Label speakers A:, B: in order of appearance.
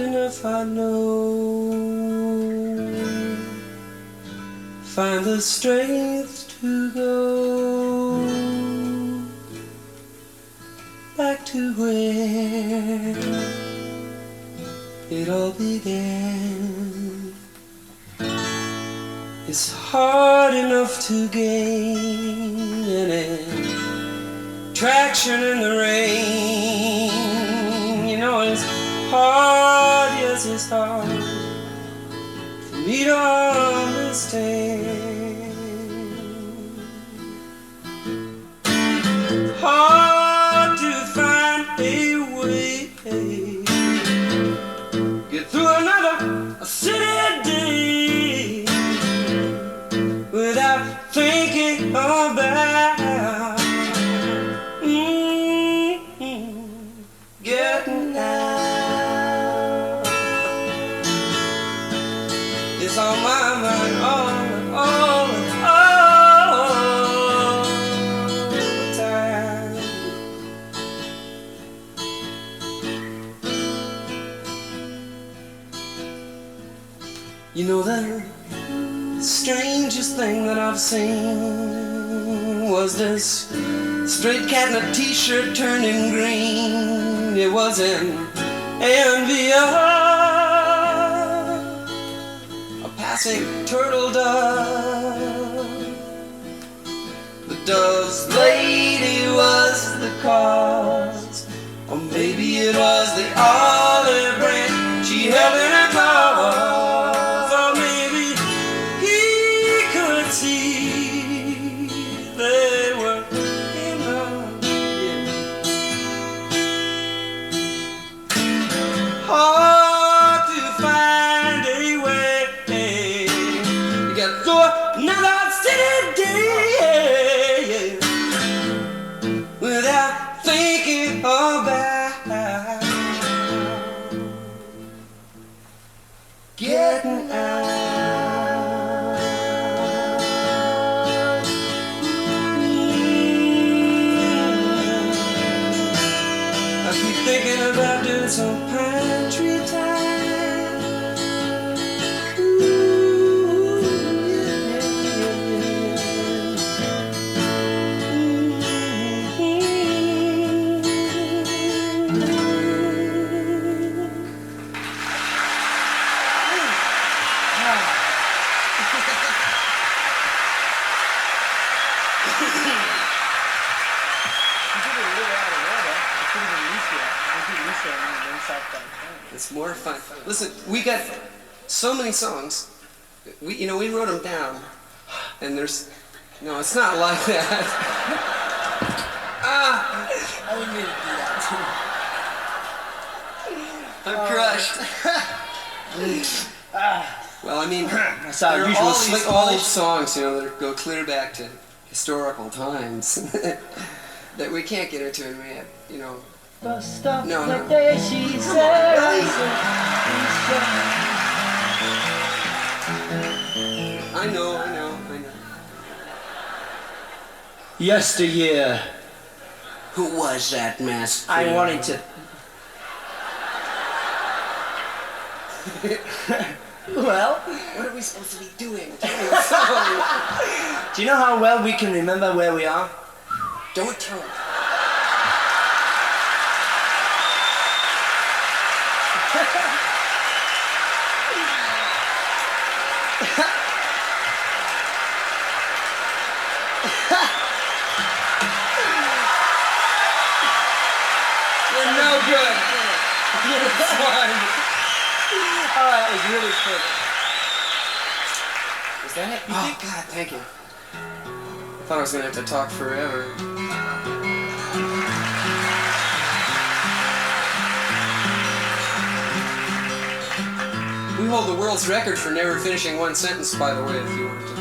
A: enough, I know. Find the strength to go back to where it all began. It's hard enough to gain any traction in the rain. You know, it's hard, yes, it's hard for me to understand. Hard to find a way, get through another city day without thinking about getting out. It's on my mind all the time. You know, the strangest thing that I've seen was this straight cat in a t-shirt turning green. It was an envy of a passing turtle dove. The dove's lady was the cause, or maybe it was the olive branch she held in her claws. Or maybe he could see they were in love. Hard to find a way to get through another city day without thinking about getting out. I keep thinking about doing some pantry time. Ooh, it's more fun. Listen, we got so many songs. We wrote them down, and there's no. It's not like that.
B: I didn't mean to do that.
A: I'm crushed. Well, I mean,
B: That's our
A: there are
B: usual
A: all
B: slick
A: these old
B: polish.
A: songs, that go clear back to historical times that we can't get into, and we have,
B: Bus stop
A: No,
B: like
A: no.
B: there she says.
A: I know.
B: Yesteryear,
A: Who was that master?
B: I wanted to. Well,
A: What are we supposed to be doing?
B: do you know how well we can remember where we are?
A: Don't tell him. You're no good. You're fine.
B: Oh, that was really quick.
A: Is that it? Oh, God, thank you. I thought I was going to have to talk forever. We hold the world's record for never finishing one sentence, by the way, if you want to.